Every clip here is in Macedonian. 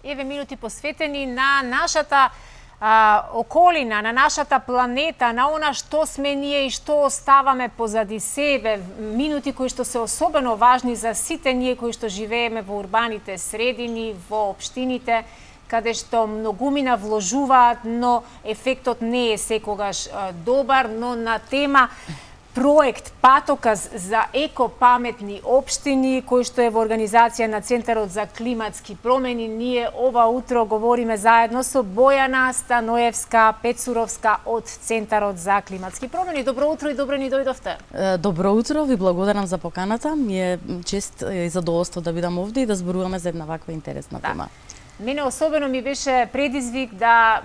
еве минути посветени на нашата околина, на нашата планета, на она што сме ние и што оставаме позади себе, минути кои што се особено важни за сите ние кои што живееме во урбаните средини, во општините, каде што многумина вложуваат, но ефектот не е секогаш добар, но на тема проект Патоказ за екопаметни општини, кој што е во организација на Центарот за климатски промени. Ние ова утро говориме заедно со Бојана Станоевска Пецуровска од Центарот за климатски промени. Добро утро и добро ни дојдовте. Добро утро, ви благодарам за поканата. Ми е чест и задоволство да бидам овде и да зборуваме за една ваква интересна тема. Мене особено ми беше предизвик да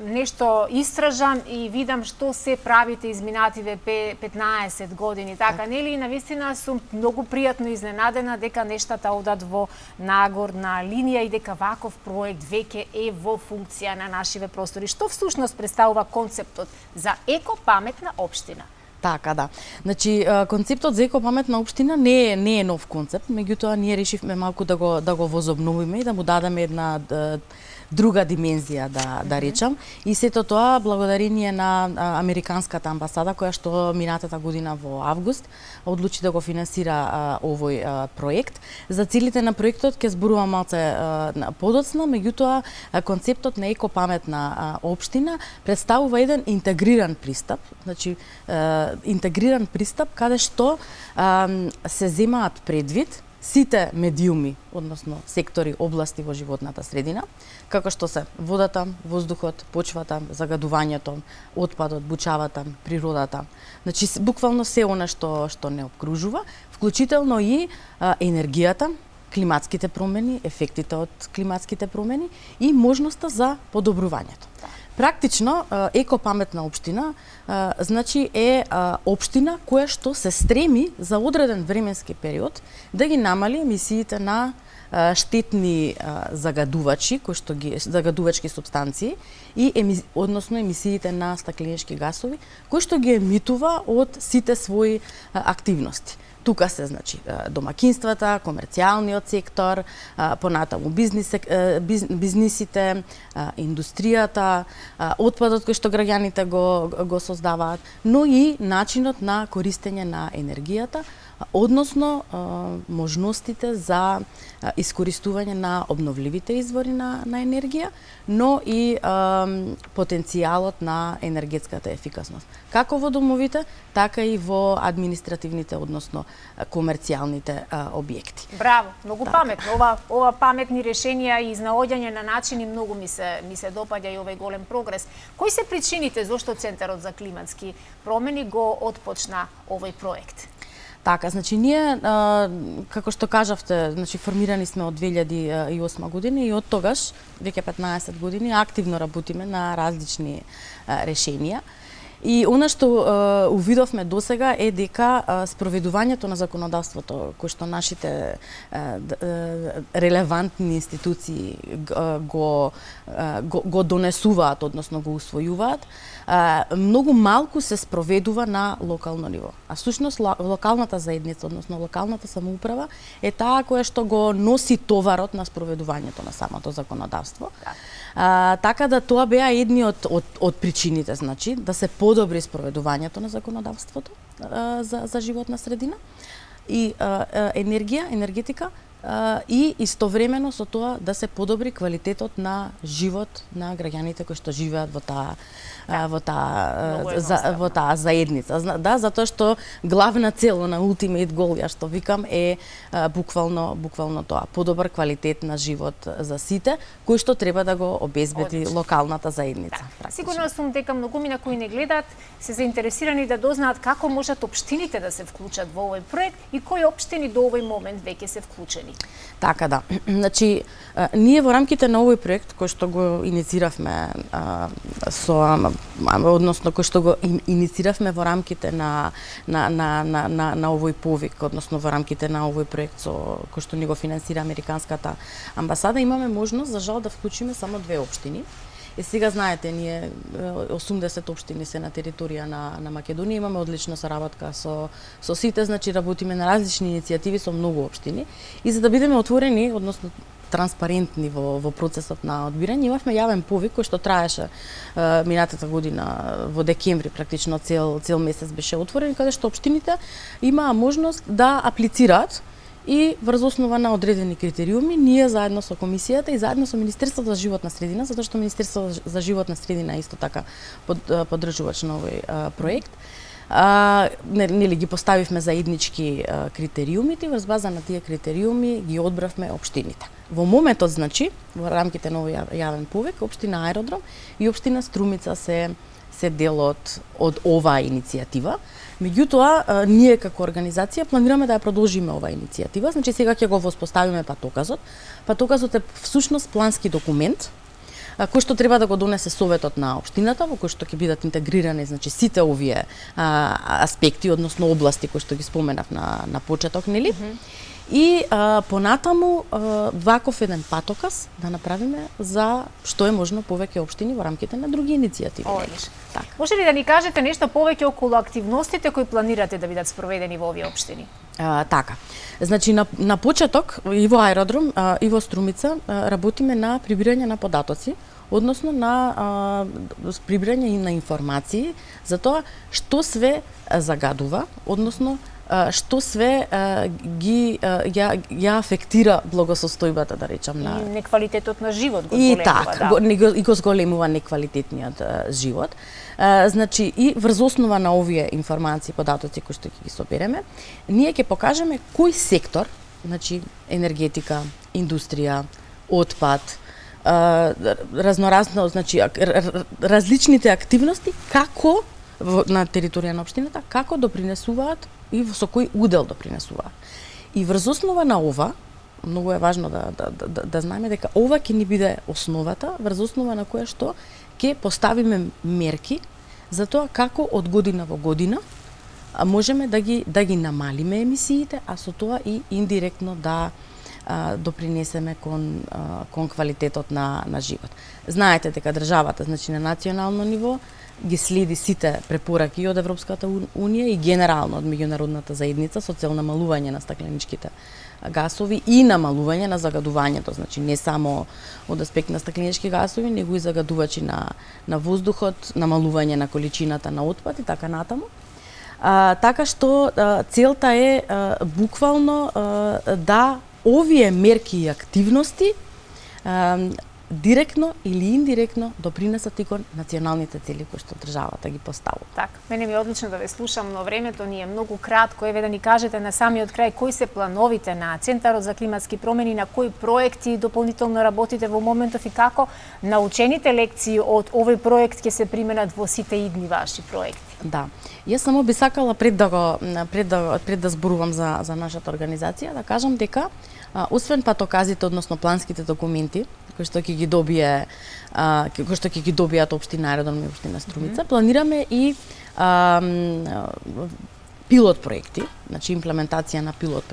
нешто истражам и видам што се правите изминативе 15 години. Така, нели, навистина сум многу пријатно изненадена дека нештата одат во нагорна линија и дека ваков проект веќе е во функција на нашиве простори. Што всушност представува концептот за екопаметна општина? Така, да. Значи, концептот за екопаметна општина не е нов концепт, меѓутоа ние решивме малку да го возобновиме и да му дадеме една друга димензија, да речам. И сето тоа благодарение на Американската амбасада, која што минатата година во август одлучи да го финансира овој проект. За целите на проектот ќе зборувам малце подоцна, меѓутоа концептот на екопаметна општина представува еден интегриран пристап, значи интегриран пристап каде што се земаат предвид сите медиуми, односно сектори, области во животната средина, како што се водата, воздухот, почвата, загадувањето, отпадот, бучавата, природата. Значи, буквално се она што не обкружува, вклучително и енергијата, климатските промени, ефектите од климатските промени и можноста за подобрувањето. Практично, екопаметна општина значи е општина која што се стреми за одреден временски период да ги намали емисиите на штетни загадувачи, загадувачки супстанции и односно емисиите на стакленички гасови, кои што ги емитува од сите своји активности. Тука се, значи, домакинствата, комерцијалниот сектор, понатаму бизнисите, индустријата, отпадот кој што граѓаните го создаваат, но и начинот на користење на енергијата, односно можностите за искористување на обновливите извори на енергија, но и потенцијалот на енергетската ефикасност. Како во домовите, така и во административните, односно комерцијалните објекти. Браво, многу паметно. Ова паметни решенија и изнаоѓање на начини многу ми се допаѓа и овој голем прогрес. Кои се причините зошто Центарот за климатски промени го отпочна овој проект? Така, значи ние, како што кажавте, значи формирани сме од 2008 година и од тогаш, веќе 15 години, активно работиме на различни решенија. И она што увидовме досега е дека спроведувањето на законодавството кој што нашите релевантни институции го донесуваат, односно го усвојуваат, многу малку се спроведува на локално ниво. А всушност локалната заедница, односно локалната самоуправа е таа која што го носи товарот на спроведувањето на самото законодавство. Така да тоа беа едни од причините, значи, да се подобри спроведувањето на законодавството за животна средина и енергетика и истовремено со тоа да се подобри квалитетот на живот на граѓаните кои што живеат во таа заедница. Да, затоа што главна цел на ултимейт гол, ја што викам, е буквално тоа, подобар квалитет на живот за сите, кој што треба да го обезбеди локалната заедница. Сигурно сум дека многумина кои не гледаат се заинтересирани да дознаат како можат општините да се вклучат во овој проект и кои општини до овој момент веќе се вклучени. Така, да. Значи, ние во рамките на овој проект кој што го иницииравме односно кој што го иницииравме во рамките на овој повик, односно во рамките на овој проект кој што ни го финансира Американската амбасада, имаме можност за жал да вклучиме само 2 општини. И сега знаете, ние 80 општини се на територија на Македонија, имаме одлична соработка со сите, значи работиме на различни иницијативи со многу општини. И за да бидеме отворени, односно транспарентни во процесот на одбирање. Имавме јавен повик кој што траеше минатата година во декември, практично цел месец беше отворен, каде што општините имаа можност да аплицираат и врз основа на одредени критериуми, ние заедно со комисијата и заедно со Министерството за животна средина, затоа што Министерството за животна средина исто така поддржувач на овој проект, нели ги поставивме заеднички критериумите, врз база на тие критериуми ги одбравме општините. Во моментот, значи, во рамките на овој јавен повик, општина Аеродром и општина Струмица се дел од оваа иницијатива. Меѓутоа, ние како организација планираме да ја продолжиме оваа иницијатива. Значи, сега ќе го воспоставиме патоказот. Патоказот е всушност плански документ, кој што треба да го донесе советот на општината, во кој што ќе бидат интегрирани, значи, сите овие аспекти, односно области кои што ги споменав на почеток, нели? И понатаму ваков еден патоказ да направиме за што е можно повеќе општини во рамките на други иницијативи. Така. Може ли да ни кажете нешто повеќе околу активностите кои планирате да бидат спроведени во овие општини? Така. Значи на почеток и во Аеродром и во Струмица работиме на прибирање на податоци, односно на прибирање на информации за тоа што све загадува, односно што све ја афектира благосостојбата, да речам, на и неквалитетот на живот го зголемува, и го зголемува неквалитетниот живот. Значи и врз основа на овие информации, податоци кои што ќе ги собереме, ние ќе покажеме кој сектор, значи енергетика, индустрија, отпад, разноразно, значи различните активности како на територија на општината, како допринесуваат и со кој удел допринесуваат. И врз основа на ова, многу е важно да знаеме дека ова ќе ни биде основата врз основа на која што ќе поставиме мерки за тоа како од година во година можеме да ги намалиме емисиите, а со тоа и индиректно да допринесеме кон квалитетот на живот. Знаете дека државата, значи на национално ниво, ги следи сите препораки од Европската унија и генерално од меѓународната заедница со цел намалување на стакленичките гасови и намалување на загадувањето, значи не само од аспект на стакленички гасови, него и загадувачи на воздухот, намалување на количината на отпад и така натаму. Така што целта е буквално да овие мерки и активности директно или индиректно допринесат и кон националните цели кои што државата ги поставува. Така, мене ми е одлично да ве слушам, но времето ни е многу кратко. Еве да ни кажете на самиот крај кои се плановите на Центарот за климатски промени, на кои проекти дополнително работите во моментов и како научените лекции од овој проект ќе се применат во сите идни ваши проекти. Да. Јас само би сакала пред да зборувам за нашата организација да кажам дека освен патоказите, односно планските документи кои што ќе ги добијат општина Аеродром и општина Струмица, планираме и пилот проекти, значи имплементација на пилот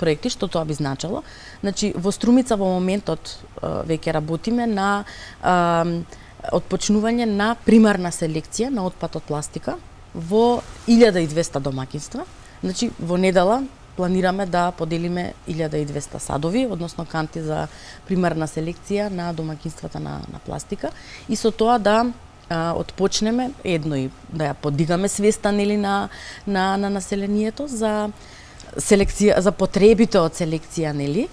проекти, што тоа би значило. Значи во Струмица во моментот веќе работиме на отпочнување на примарна селекција на отпад од пластика во 1200 домаќинства. Значи во недела планираме да поделиме 1200 садови, односно канти за примарна селекција на домаќинствата на пластика и со тоа да отпочнеме едно и да ја подигаме свеста нели на населението за селекција, за потребите од селекција, нели,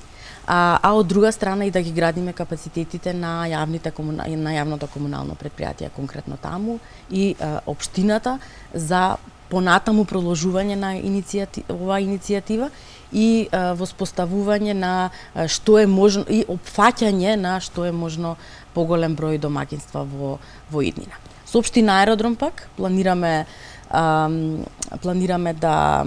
а од друга страна и да ги градиме капацитетите на јавното комунално предпријатие, конкретно таму и општината за понатаму продолжување на оваа иницијатива и воспоставување на што е можно и опфаќање на што е можно поголем број домаќинства во иднина. Со општина Аеродром пак планираме да,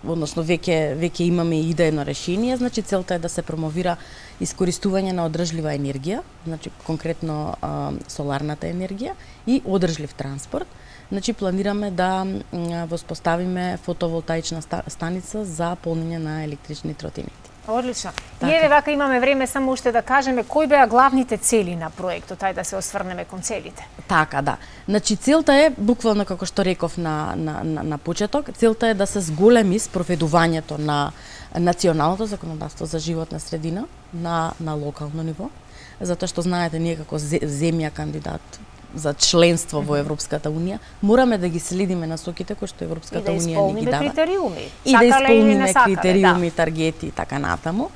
односно веќе имаме идејно решение, значи целта е да се промовира искористување на одржлива енергија, значи конкретно соларната енергија и одржлив транспорт. Значи планираме да воспоставиме фотоволтаична станица за полнење на електрични тротинети. Одлично. И еве вака имаме време само уште да кажеме кои беа главните цели на проектот, ајде да се осврнеме кон целите. Така, да. Значи целта е буквално како што реков на почеток, целта е да се зголеми спроведувањето на националното законодавство за животна средина на локално ниво, затоа што знаете ние како земја кандидат за членство во Европската унија, мораме да ги следиме насоките кои што Европската унија ни ги дава. И да исполниме критериуми, таргети и така натаму.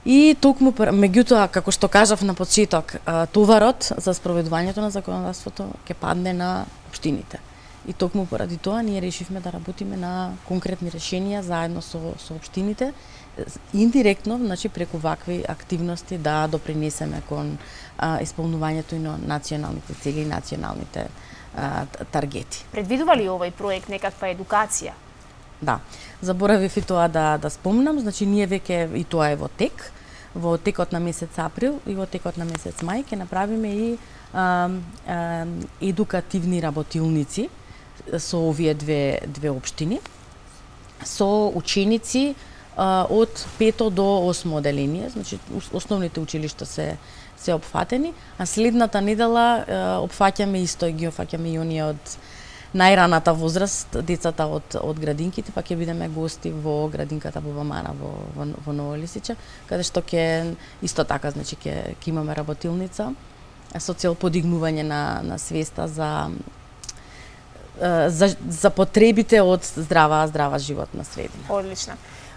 И токму, меѓутоа, како што кажав на почеток, товарот за спроведувањето на законодавството ќе падне на општините. И токму поради тоа ние решивме да работиме на конкретни решенија заедно со општините, индиректно, значи преку вакви активности да допринесеме кон исполнувањето и на националните цели и националните таргети. Предвидува ли овој проект некаква едукација? Да, заборавив и тоа да спомнам, значи ние веќе и тоа е во тек, во текот на месец април и во текот на месец мај ќе направиме и едукативни работилници со овие две општини, со ученици од 5 до 8 оделение, значи основните училишта се опфатени, а следната недела опфаќаме исто и ги опфаќаме и оние од најраната возраст, децата од градинките, па ќе бидеме гости во градинката Боба Мана во Ново Лисиче, каде што ќе исто така, значи ќе имаме работилница со цел подигнување на свеста за потребите од здрава животна средина. Одлично.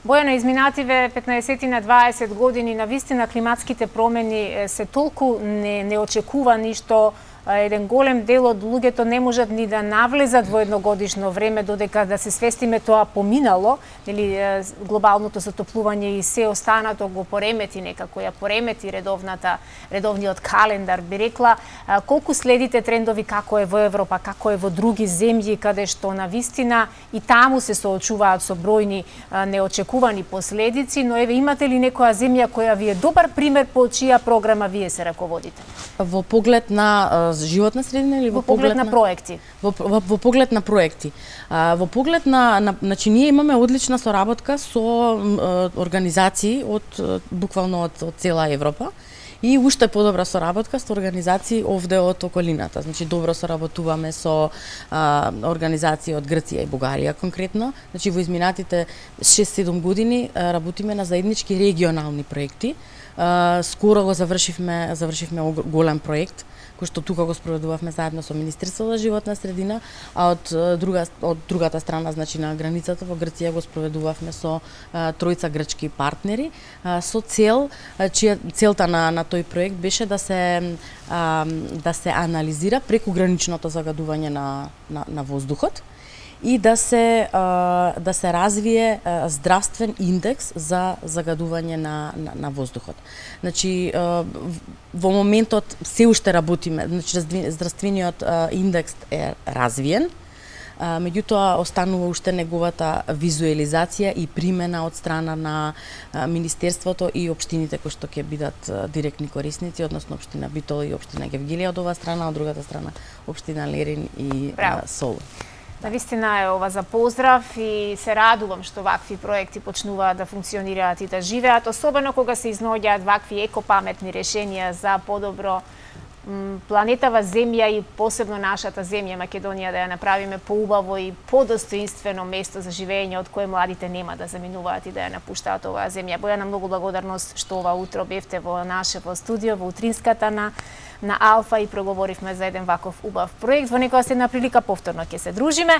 Бојана, изминативе 15 на 20 години навистина климатските промени се толку неочекувани што еден голем дел од луѓето не можат ни да навлезат во едногодишно време додека да се свестиме тоа поминало, нели глобалното затоплување и се останато го поремети некако, ја поремети редовниот календар, би рекла. Колку следите трендови како е во Европа, како е во други земји каде што навистина и таму се соочуваат со бројни неочекувани последици, но еве имате ли некоја земја која ви е добар пример по чија програма вие се раководите? Во поглед на животна средина или во поглед на проекти? Во поглед на проекти. Во поглед значи ние имаме одлична соработка со организации буквално од цела Европа и уште подобра соработка со организации овде од околината. Значи добро соработуваме со организации од Грција и Бугарија конкретно. Значи во изминатите 6-7 години работиме на заеднички регионални проекти. Скоро го завршивме голем проект кој што тука го спроведувавме заедно со Министерството за животна средина, а од другата страна, значи на границата во Грција го спроведувавме со тројца грчки партнери со целта на тој проект беше да се анализира прекуграничното загадување на воздухот и да се развие здравствен индекс за загадување на воздухот. Значи во моментот се уште работиме, значи здравствениот индекс е развиен, меѓутоа останува уште неговата визуелизација и примена од страна на Министерството и општините кои што ќе бидат директни корисници, односно општина Битол и општина Гевгелија од оваа страна, од другата страна општина Лерин и Солун. Навистина е ова за поздрав и се радувам што вакви проекти почнуваат да функционираат и да живеат, особено кога се изноѓаат вакви екопаметни решенија за подобро планетава Земја и посебно нашата земја Македонија да ја направиме поубаво и подостоинствено место за живење од кое младите нема да заминуваат и да ја напуштаат оваа земја. Бојана, многу благодарност што ова утро бевте во нашево студио, во утринската на Алфа и проговоривме за еден ваков убав проект. Во некоја следна прилика повторно ќе се дружиме.